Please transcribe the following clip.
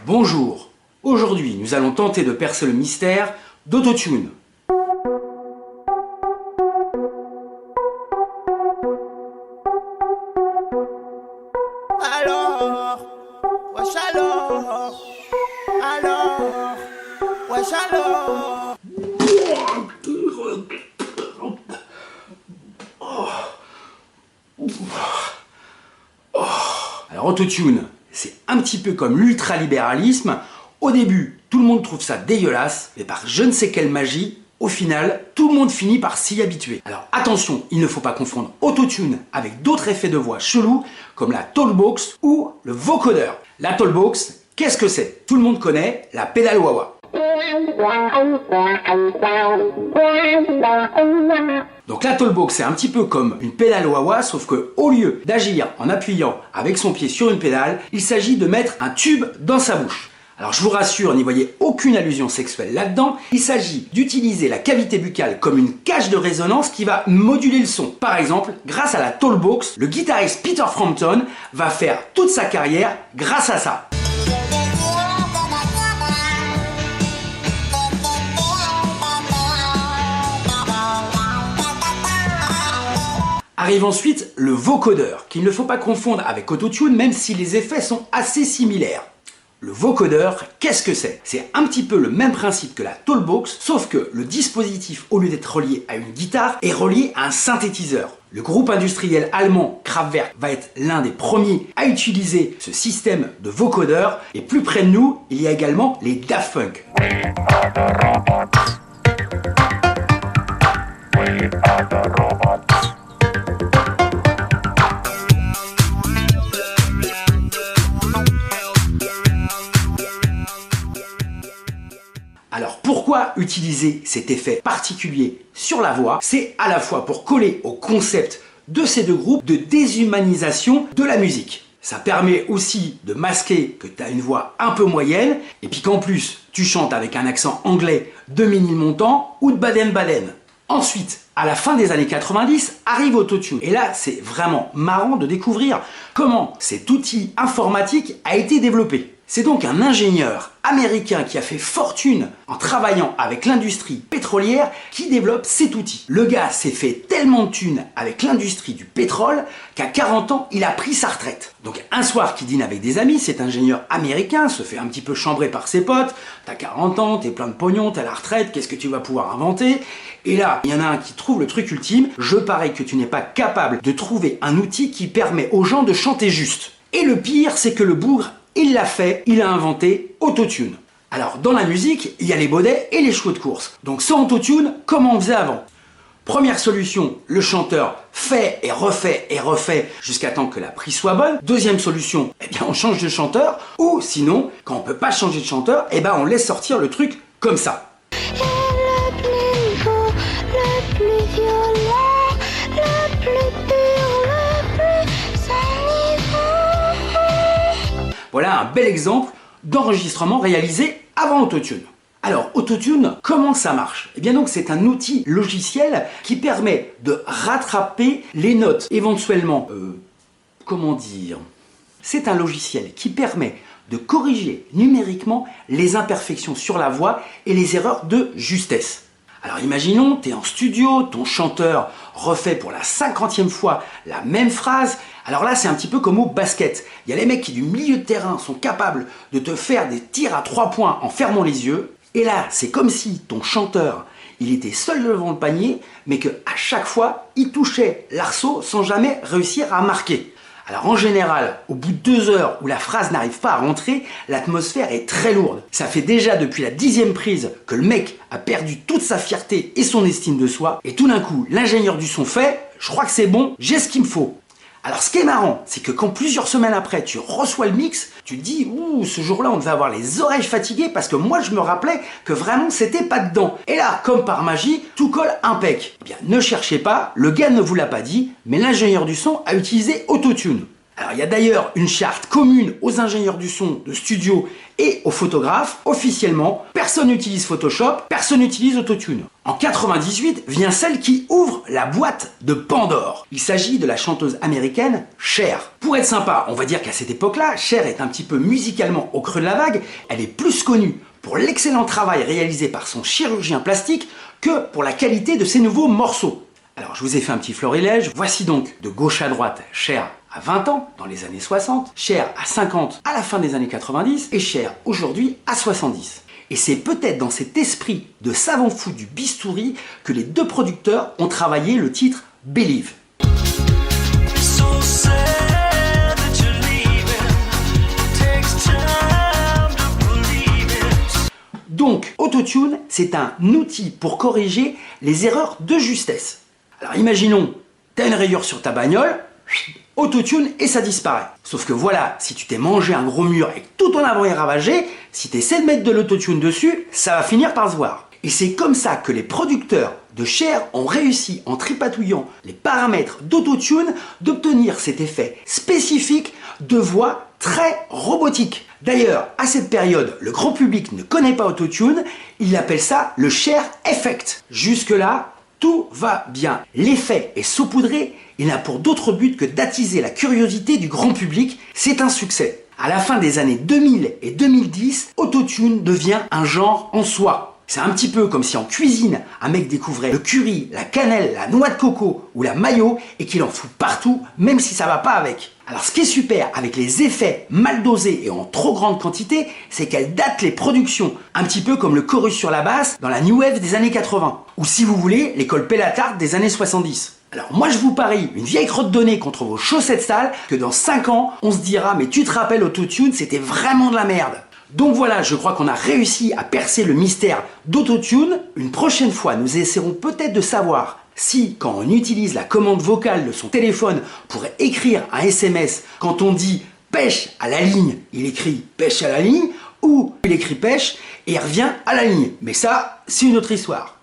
Bonjour, aujourd'hui nous allons tenter de percer le mystère d'Autotune. Alors, wesh alors. Alors Autotune, c'est un petit peu comme l'ultralibéralisme. Au début, tout le monde trouve ça dégueulasse, mais par je ne sais quelle magie, au final, tout le monde finit par s'y habituer. Alors attention, il ne faut pas confondre Autotune avec d'autres effets de voix chelous, comme la Talkbox ou le vocodeur. La Talkbox, qu'est-ce que c'est? Tout le monde connaît la pédale wah-wah. Donc la Talkbox, c'est un petit peu comme une pédale wah-wah, sauf que au lieu d'agir en appuyant avec son pied sur une pédale, il s'agit de mettre un tube dans sa bouche. Alors je vous rassure, n'y voyez aucune allusion sexuelle là-dedans, il s'agit d'utiliser la cavité buccale comme une cage de résonance qui va moduler le son. Par exemple, grâce à la Talkbox, le guitariste Peter Frampton va faire toute sa carrière grâce à ça. Arrive ensuite le vocodeur, qu'il ne faut pas confondre avec Autotune, même si les effets sont assez similaires. Le vocodeur, qu'est-ce que c'est? C'est un petit peu le même principe que la Talkbox, sauf que le dispositif, au lieu d'être relié à une guitare, est relié à un synthétiseur. Le groupe industriel allemand Kraftwerk va être l'un des premiers à utiliser ce système de vocodeur, et plus près de nous, il y a également les Daft Punk. Alors pourquoi utiliser cet effet particulier sur la voix? C'est à la fois pour coller au concept de ces deux groupes de déshumanisation de la musique. Ça permet aussi de masquer que tu as une voix un peu moyenne et puis qu'en plus tu chantes avec un accent anglais de Ménilmontant ou de Baden-Baden. Ensuite, à la fin des années 90, arrive Autotune. Et là, c'est vraiment marrant de découvrir comment cet outil informatique a été développé. C'est donc un ingénieur américain qui a fait fortune en travaillant avec l'industrie pétrolière qui développe cet outil. Le gars s'est fait tellement de thunes avec l'industrie du pétrole qu'à 40 ans, il a pris sa retraite. Donc un soir qu'il dîne avec des amis, cet ingénieur américain se fait un petit peu chambrer par ses potes. T'as 40 ans, t'es plein de pognon, t'as la retraite, qu'est-ce que tu vas pouvoir inventer? Et là, il y en a un qui trouve le truc ultime. Je parie que tu n'es pas capable de trouver un outil qui permet aux gens de chanter juste. Et le pire, c'est que le bougre, il l'a fait, il a inventé Autotune. Alors dans la musique, il y a les baudets et les chevaux de course. Donc sans Autotune, comment on faisait avant? Première solution, le chanteur fait et refait jusqu'à temps que la prise soit bonne. Deuxième solution, eh bien on change de chanteur. Ou sinon, quand on peut pas changer de chanteur, eh ben on laisse sortir le truc comme ça. Voilà un bel exemple d'enregistrement réalisé avant Autotune. Alors Autotune, comment ça marche? Eh bien donc c'est un outil logiciel qui permet de rattraper les notes éventuellement, comment dire? C'est un logiciel qui permet de corriger numériquement les imperfections sur la voix et les erreurs de justesse. Alors imaginons, tu es en studio, ton chanteur refait pour la 50e fois la même phrase. Alors là, c'est un petit peu comme au basket. Il y a les mecs qui du milieu de terrain sont capables de te faire des tirs à 3 points en fermant les yeux. Et là, c'est comme si ton chanteur, il était seul devant le panier, mais qu'à chaque fois, il touchait l'arceau sans jamais réussir à marquer. Alors en général, au bout de 2 heures où la phrase n'arrive pas à rentrer, l'atmosphère est très lourde. Ça fait déjà depuis la 10e prise que le mec a perdu toute sa fierté et son estime de soi. Et tout d'un coup, l'ingénieur du son fait « Je crois que c'est bon, j'ai ce qu'il me faut ». Alors ce qui est marrant, c'est que quand plusieurs semaines après tu reçois le mix, tu te dis « Ouh, ce jour-là on devait avoir les oreilles fatiguées parce que moi je me rappelais que vraiment c'était pas dedans ». Et là, comme par magie, tout colle impec. Eh bien, ne cherchez pas, le gars ne vous l'a pas dit, mais l'ingénieur du son a utilisé Autotune. Alors il y a d'ailleurs une charte commune aux ingénieurs du son de studio et aux photographes. Officiellement, personne n'utilise Photoshop, personne n'utilise Autotune. En 98 vient celle qui ouvre la boîte de Pandore. Il s'agit de la chanteuse américaine Cher. Pour être sympa, on va dire qu'à cette époque-là, Cher est un petit peu musicalement au creux de la vague. Elle est plus connue pour l'excellent travail réalisé par son chirurgien plastique que pour la qualité de ses nouveaux morceaux. Alors je vous ai fait un petit florilège. Voici donc de gauche à droite Cher à 20 ans dans les années 60, Cher à 50 à la fin des années 90 et Cher aujourd'hui à 70. Et c'est peut-être dans cet esprit de savant fou du bistouri que les deux producteurs ont travaillé le titre Believe. Donc, Autotune, c'est un outil pour corriger les erreurs de justesse. Alors imaginons, tu as une rayure sur ta bagnole, Autotune et ça disparaît. Sauf que voilà, si tu t'es mangé un gros mur et que tout ton avant est ravagé, si tu essaies de mettre de l'autotune dessus, ça va finir par se voir. Et c'est comme ça que les producteurs de Cher ont réussi, en tripatouillant les paramètres d'autotune, d'obtenir cet effet spécifique de voix très robotique. D'ailleurs, à cette période, le grand public ne connaît pas Autotune, il appelle ça le Cher Effect. Jusque-là, tout va bien. L'effet est saupoudré, il n'a pour d'autre but que d'attiser la curiosité du grand public. C'est un succès. À la fin des années 2000 et 2010, Autotune devient un genre en soi. C'est un petit peu comme si en cuisine, un mec découvrait le curry, la cannelle, la noix de coco ou la mayo et qu'il en fout partout, même si ça va pas avec. Alors ce qui est super avec les effets mal dosés et en trop grande quantité, c'est qu'elle date les productions, un petit peu comme le chorus sur la basse dans la New Wave des années 80, ou si vous voulez, l'école Pellatard des années 70. Alors moi je vous parie une vieille crotte de nez contre vos chaussettes sales que dans 5 ans, on se dira mais tu te rappelles Autotune, c'était vraiment de la merde. Donc voilà, je crois qu'on a réussi à percer le mystère d'Autotune. Une prochaine fois, nous essaierons peut-être de savoir si, quand on utilise la commande vocale de son téléphone pour écrire un SMS, quand on dit « pêche à la ligne », il écrit « pêche à la ligne » ou il écrit « pêche » et il revient à la ligne. Mais ça, c'est une autre histoire.